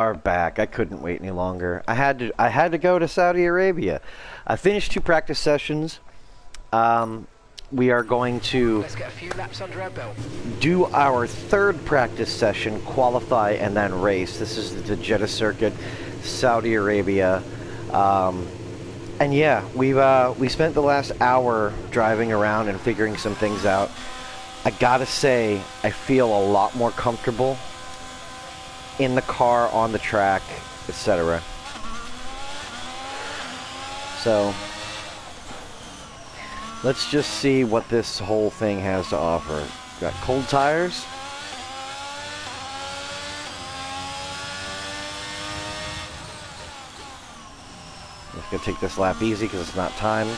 Are back. I couldn't wait any longer. I had to go to Saudi Arabia. I finished 2 practice sessions. We are going to Let's get a few laps under our belt. do our 3rd practice session, qualify, and then race. This is the Jeddah circuit, Saudi Arabia. And yeah, we spent the last hour driving around and figuring some things out. I gotta say, I feel a lot more comfortable in the car, on the track, etc. So, let's just see what this whole thing has to offer. Got cold tires. I'm just gonna take this lap easy because it's not timed.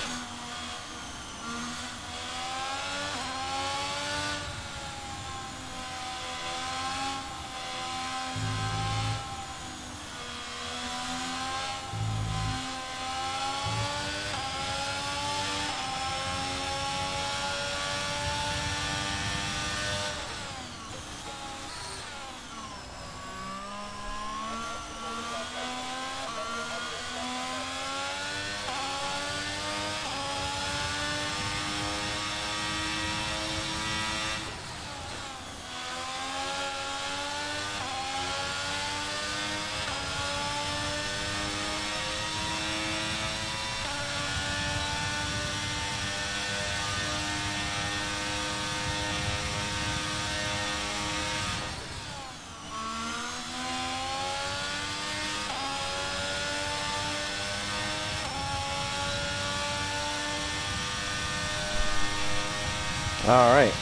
All right.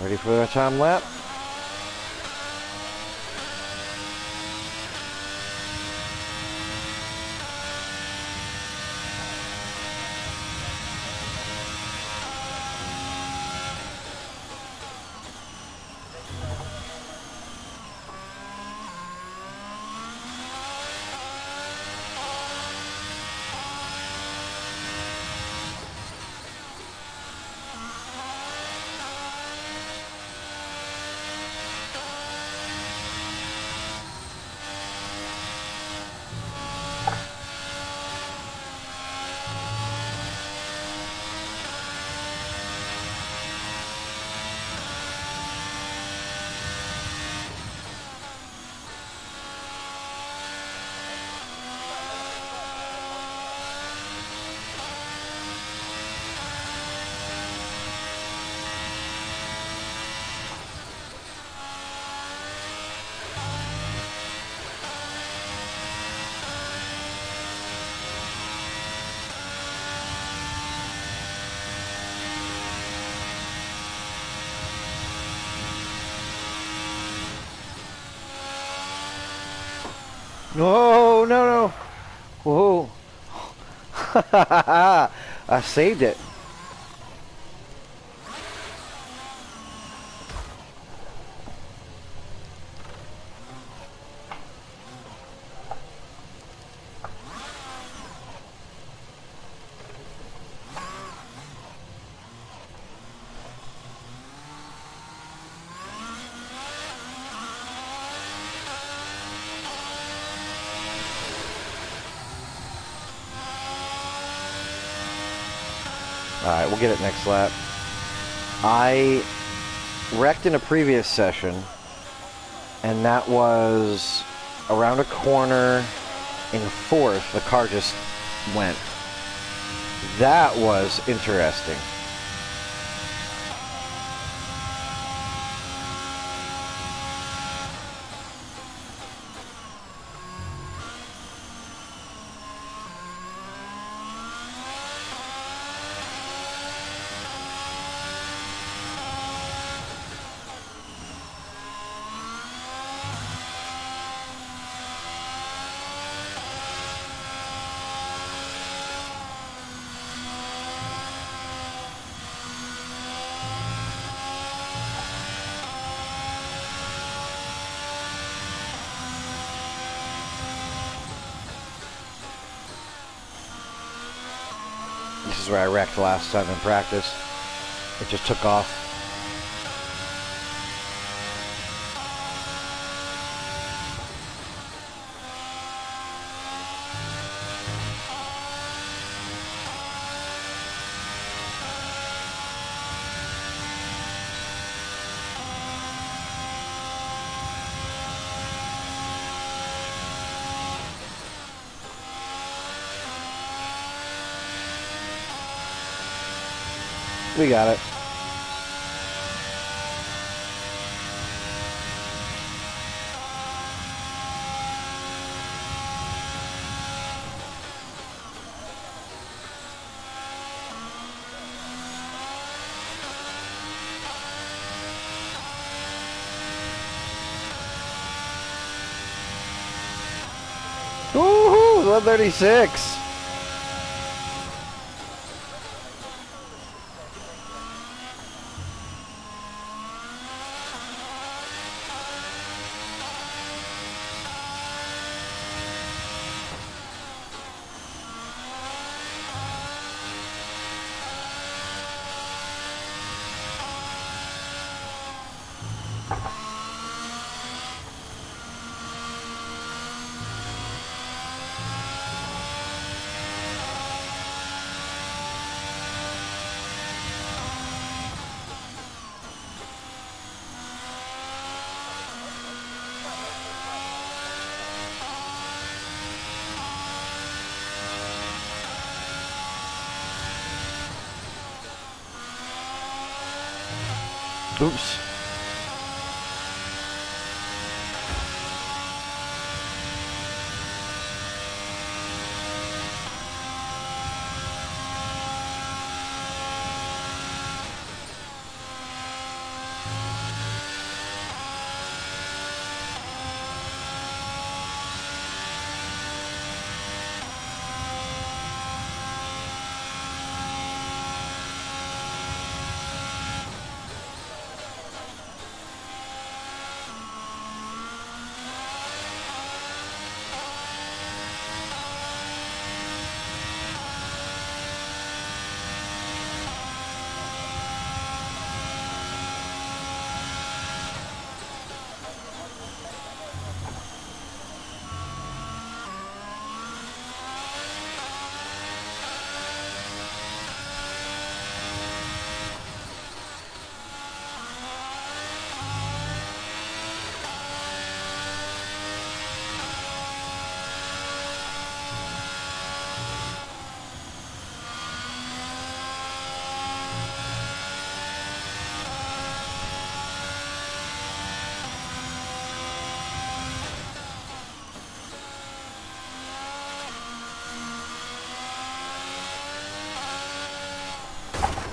Ready for the time lap? No, no, no. Whoa. I saved it. Alright, we'll get it next lap. I wrecked in a previous session, and that was around a corner in 4th. The car just went. That was interesting. This is where I wrecked last time in practice. It just took off. We got it. Woohoo! 136. Oops.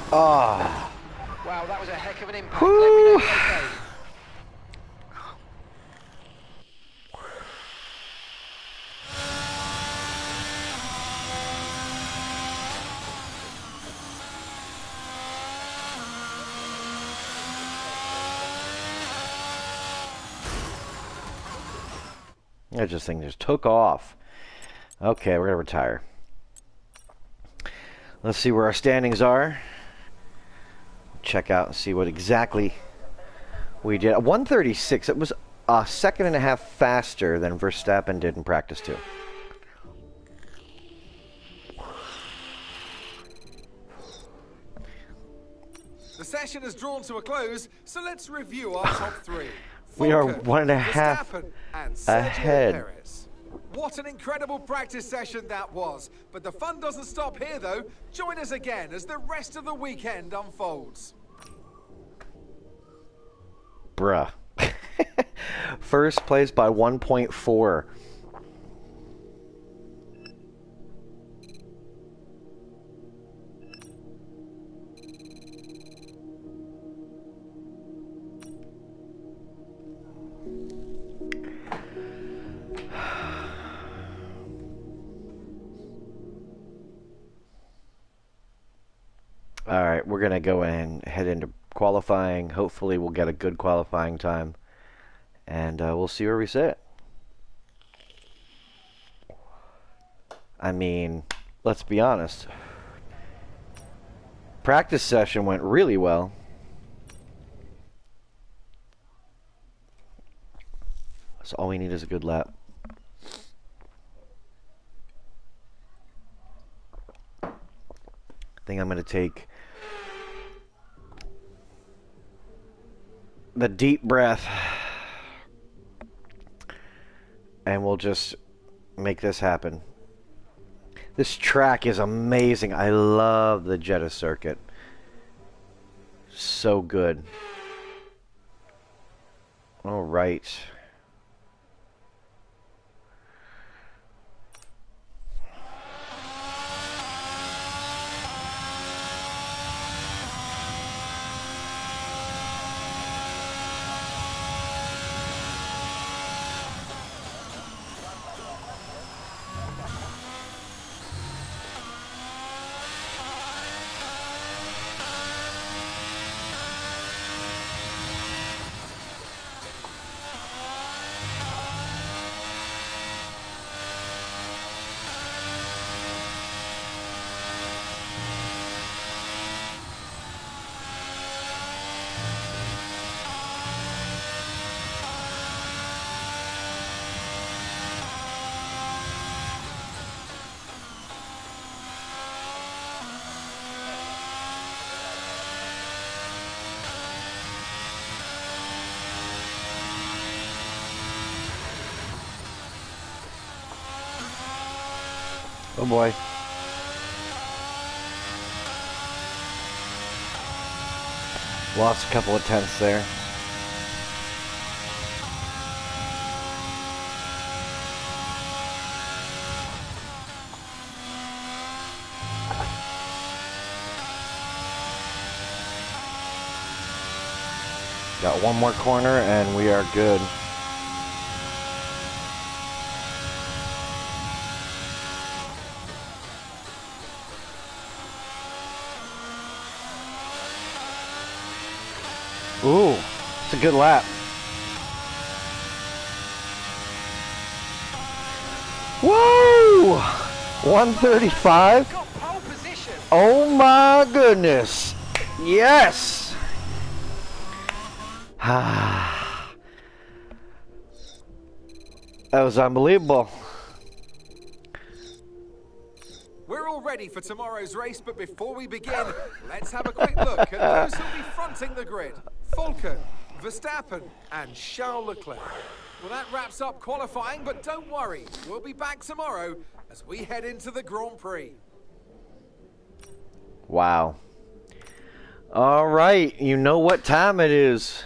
Ah. Wow, that was a heck of an impact. Let me know you're okay. That just thing just took off. Okay, we're gonna retire. Let's see where our standings are. Check out and see what exactly we did. 136. It was a second and a half faster than Verstappen did in practice 2. The session has drawn to a close, so let's review our top 3. We are Falco, 1.5 Verstappen, and Sergio ahead. Perez. What an incredible practice session that was. But the fun doesn't stop here, though. Join us again as the rest of the weekend unfolds. Bruh. First place by 1.4. All right, we're going to go and head into qualifying. Hopefully we'll get a good qualifying time, and we'll see where we sit. I mean, let's be honest. practice session went really well. So all we need is a good lap. I think I'm going to take the deep breath and we'll just make this happen. This track is amazing. I love the Jeddah circuit. So good. All right. Oh boy. Lost a couple of tenths there. Got one more corner and we are good. Ooh, it's a good lap. Whoa! 135? Got pole position. Oh my goodness. Yes! That was unbelievable. We're all ready for tomorrow's race, but before we begin, let's have a quick look at those who'll be fronting the grid. Falken, Verstappen, and Charles Leclerc. Well, that wraps up qualifying, but don't worry, we'll be back tomorrow as we head into the Grand Prix. Wow. All right, you know what time it is.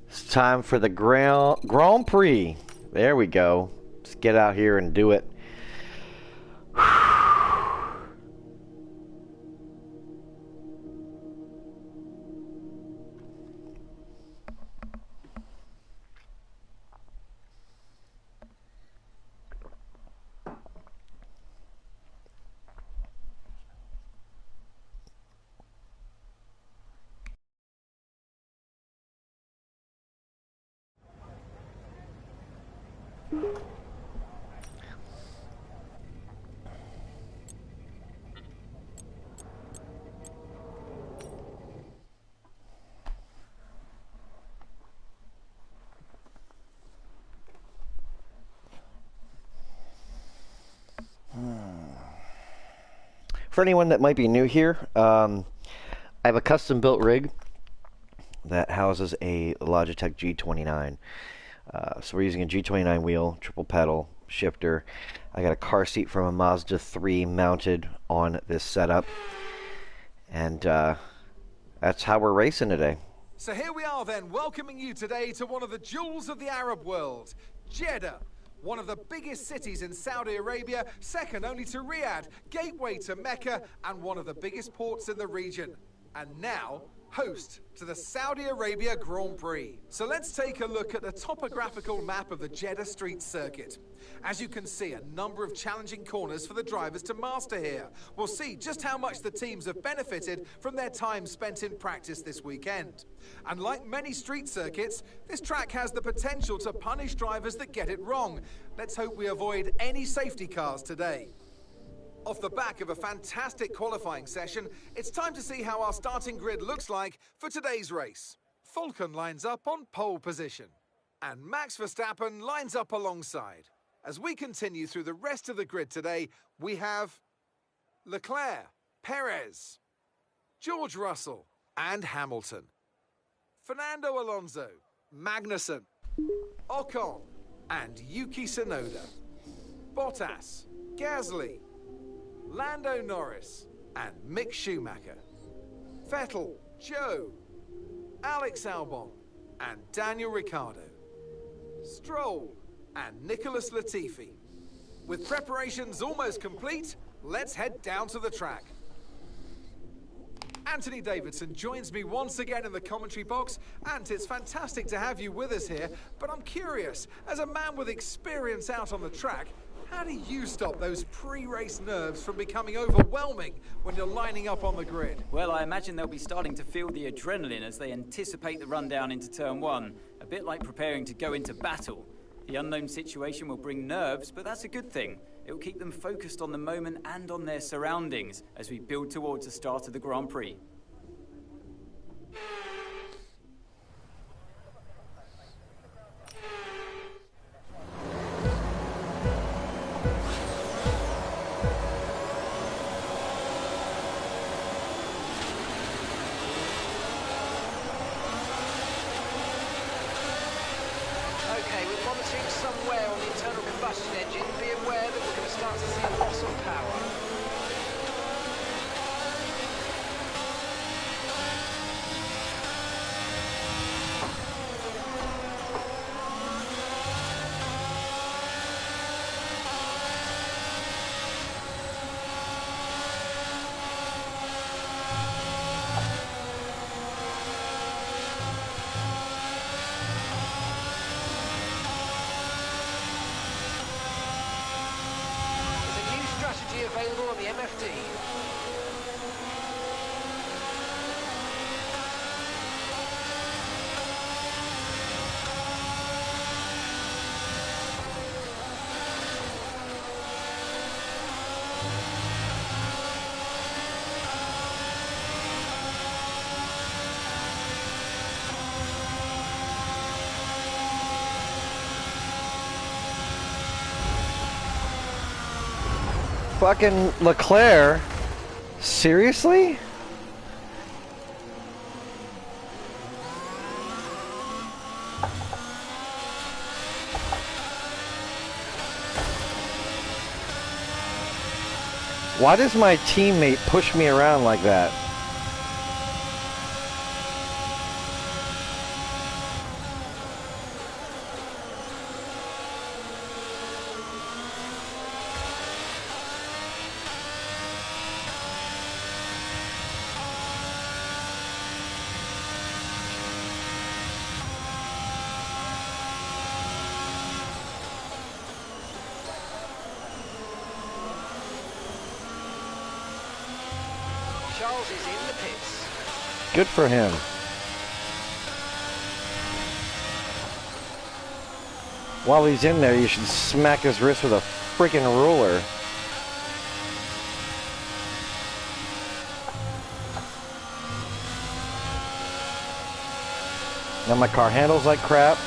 It's time for the Grand Prix. There we go. Let's get out here and do it. For anyone that might be new here, I have a custom built rig that houses a Logitech G29. So we're using a G29 wheel, triple pedal, shifter. I got a car seat from a Mazda 3 mounted on this setup. And that's how we're racing today. So here we are then, welcoming you today to one of the jewels of the Arab world, Jeddah. One of the biggest cities in Saudi Arabia, second only to Riyadh, gateway to Mecca, and one of the biggest ports in the region. And now, host to the Saudi Arabia Grand Prix. So let's take a look at the topographical map of the Jeddah Street Circuit. As you can see, a number of challenging corners for the drivers to master here. We'll see just how much the teams have benefited from their time spent in practice this weekend. And like many street circuits, this track has the potential to punish drivers that get it wrong. Let's hope we avoid any safety cars today. Off the back of a fantastic qualifying session, it's time to see how our starting grid looks like for today's race. Falcon lines up on pole position, and Max Verstappen lines up alongside. As we continue through the rest of the grid today, we have Leclerc, Perez, George Russell, and Hamilton. Fernando Alonso, Magnussen, Ocon, and Yuki Tsunoda. Bottas, Gasly, Lando Norris, and Mick Schumacher. Vettel, Joe, Alex Albon, and Daniel Ricciardo. Stroll, and Nicholas Latifi. With preparations almost complete, let's head down to the track. Anthony Davidson joins me once again in the commentary box. Ant, it's fantastic to have you with us here, but I'm curious, as a man with experience out on the track, how do you stop those pre-race nerves from becoming overwhelming when you're lining up on the grid? Well, I imagine they'll be starting to feel the adrenaline as they anticipate the rundown into turn one, a bit like preparing to go into battle. The unknown situation will bring nerves, but that's a good thing. It will keep them focused on the moment and on their surroundings as we build towards the start of the Grand Prix. Okay, we're monitoring somewhere on the internal combustion engine. Be aware that we're going to start to see a loss of power. Available on the MFD. Fucking Leclerc? Seriously? Why does my teammate push me around like that? Charles is in the pits. Good for him. While he's in there, you should smack his wrist with a freaking ruler. Now my car handles like crap.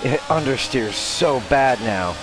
It understeers so bad now.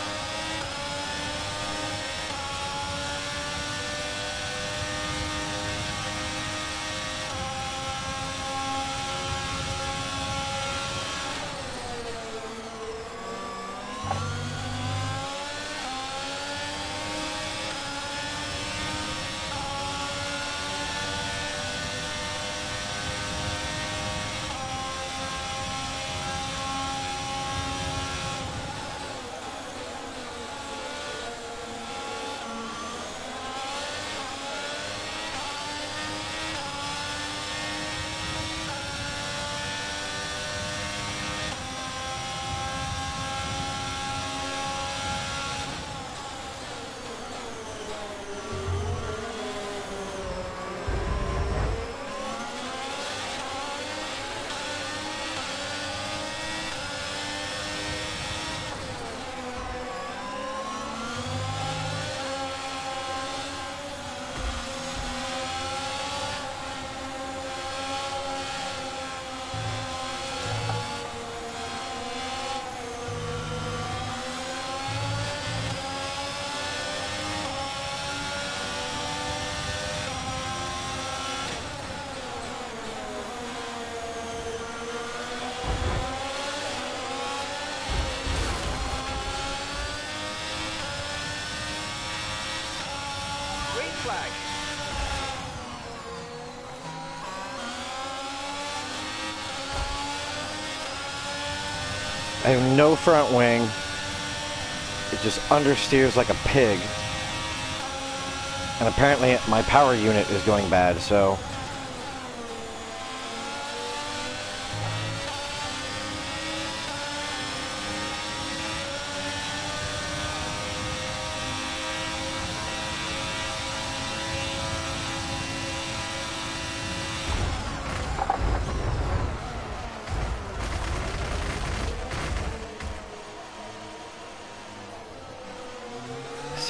flag. I have no front wing. It just understeers like a pig. And apparently my power unit is going bad, so...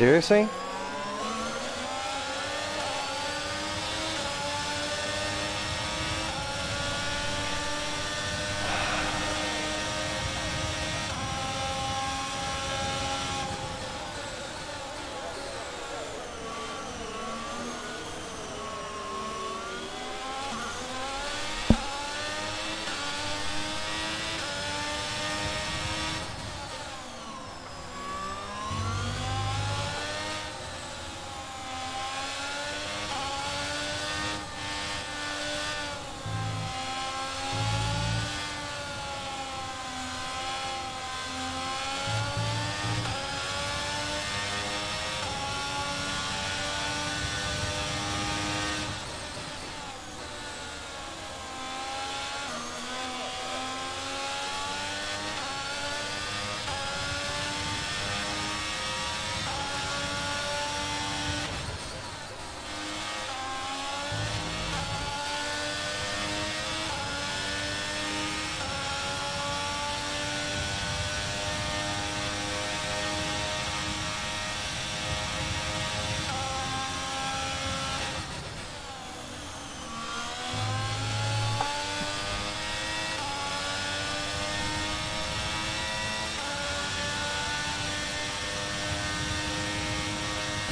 Seriously?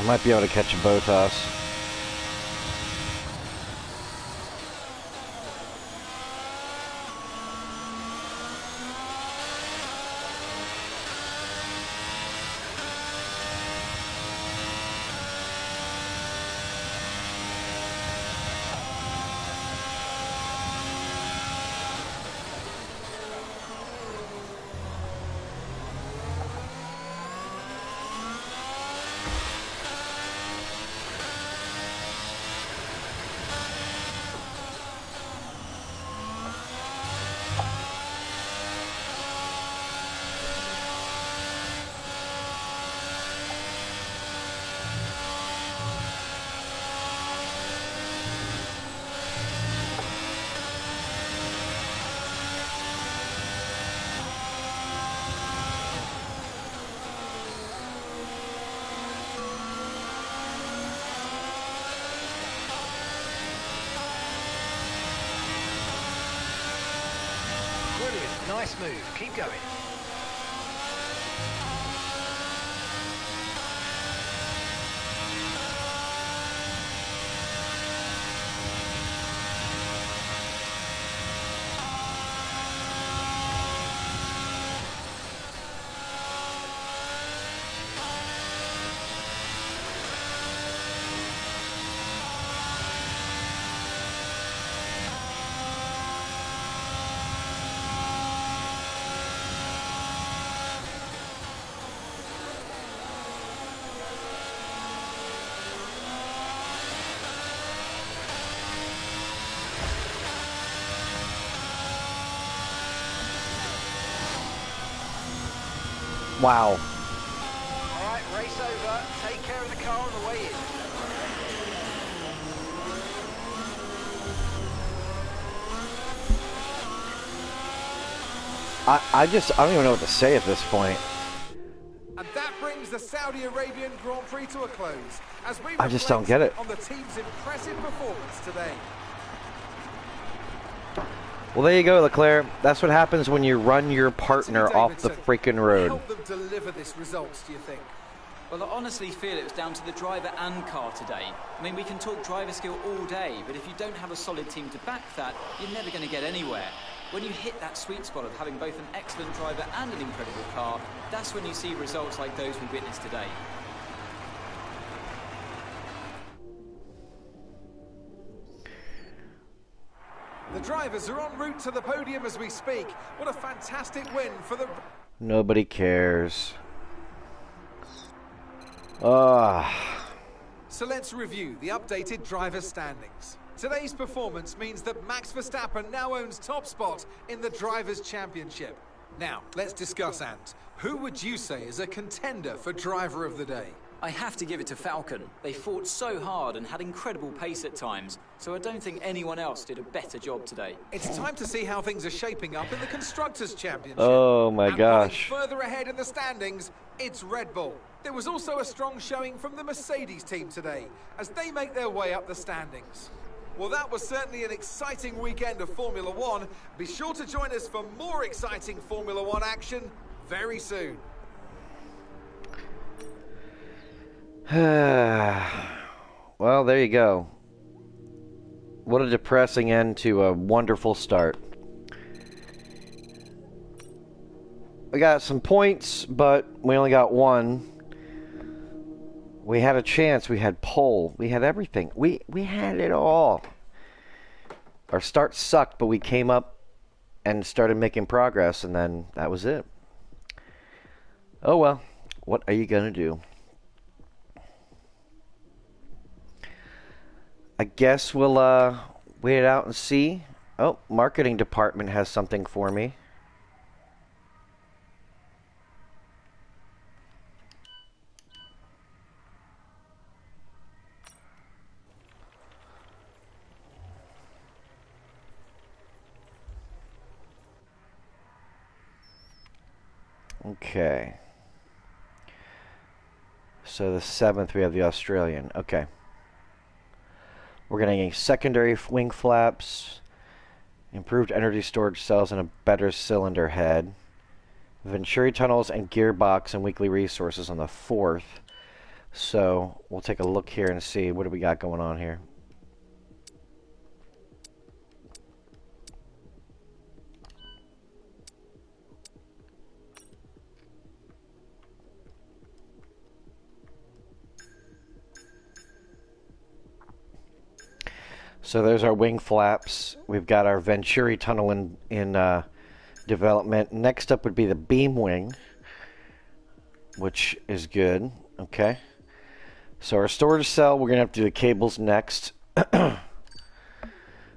I might be able to catch both us. Brilliant, nice move. Keep going. Wow. All right, race over. Take care of the car on the way in. I don't even know what to say at this point. And that brings the Saudi Arabian Grand Prix to a close as we I just don't get it. on the team's impressive performance today. Well, there you go, Leclerc. That's what happens when you run your partner off the freaking road. Help them deliver this result, do you think? Well, I honestly feel it was down to the driver and car today. I mean, we can talk driver skill all day, but if you don't have a solid team to back that, you're never going to get anywhere. When you hit that sweet spot of having both an excellent driver and an incredible car, that's when you see results like those we witnessed today. The drivers are en route to the podium as we speak. What a fantastic win for the... Nobody cares. Ah. So let's review the updated driver standings. Today's performance means that Max Verstappen now owns top spot in the Drivers' Championship. Now, let's discuss, Ant. Who would you say is a contender for Driver of the Day? I have to give it to Falcon. They fought so hard and had incredible pace at times, so I don't think anyone else did a better job today. It's time to see how things are shaping up in the Constructors' Championship. Oh my and gosh. running further ahead in the standings, it's Red Bull. There was also a strong showing from the Mercedes team today, as they make their way up the standings. Well, that was certainly an exciting weekend of Formula One. Be sure to join us for more exciting Formula One action very soon. Well, there you go. What a depressing end to a wonderful start. We got some points, but we only got one. We had a chance. We had pole. We had everything. We had it all. Our start sucked, but we came up and started making progress, and then that was it. Oh well. What are you going to do? I guess we'll wait it out and see. Oh, marketing department has something for me. Okay. So the 7th we have the Australian. Okay. We're getting a secondary wing flaps, improved energy storage cells, and a better cylinder head. Venturi tunnels and gearbox and weekly resources on the 4th. So we'll take a look here and see what do we got going on here. So there's our wing flaps. We've got our Venturi tunnel in development. Next up would be the beam wing, which is good. Okay. So our storage cell, we're going to have to do the cables next.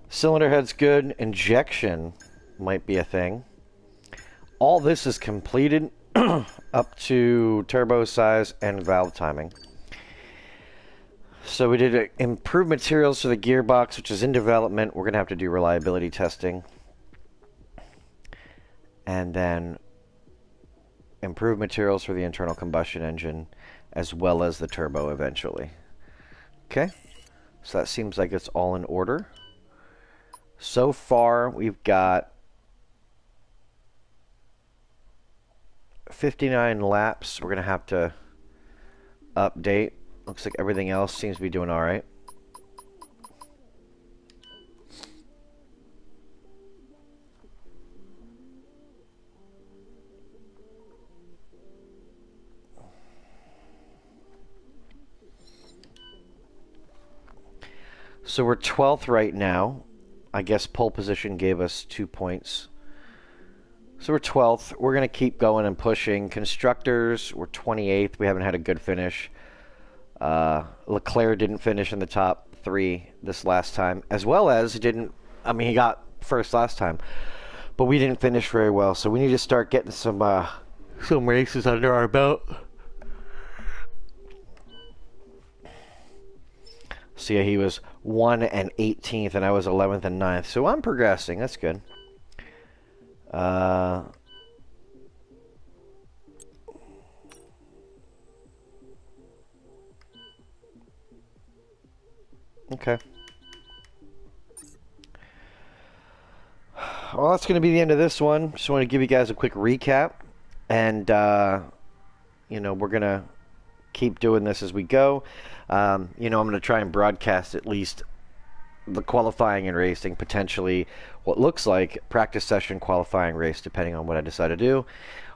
Cylinder head's good. Injection might be a thing. All this is completed up to turbo size and valve timing. So we did improved materials for the gearbox, which is in development. We're going to have to do reliability testing. And then improved materials for the internal combustion engine, as well as the turbo eventually. Okay, so that seems like it's all in order. So far, we've got 59 laps. We're going to have to update. Looks like everything else seems to be doing all right. So we're 12th right now. I guess pole position gave us 2 points. So we're 12th. We're going to keep going and pushing. Constructors, we're 28th. We haven't had a good finish. Leclerc didn't finish in the top 3 this last time, as well as he got first last time, but we didn't finish very well, so we need to start getting some races under our belt. See, he was 1 and 18th, and I was 11th and 9th, so I'm progressing. That's good. Okay. Well, that's going to be the end of this one. Just want to give you guys a quick recap. And, you know, we're going to keep doing this as we go. You know, I'm going to try and broadcast at least the qualifying and racing, potentially what looks like practice session qualifying race, depending on what I decide to do.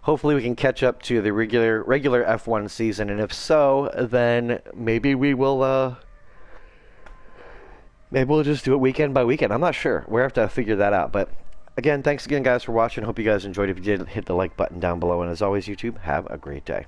Hopefully we can catch up to the regular F1 season. And if so, then maybe we will... Maybe we'll just do it weekend by weekend. I'm not sure. We'll have to figure that out. But again, thanks again, guys, for watching. Hope you guys enjoyed. If you did, hit the like button down below. And as always, YouTube, have a great day.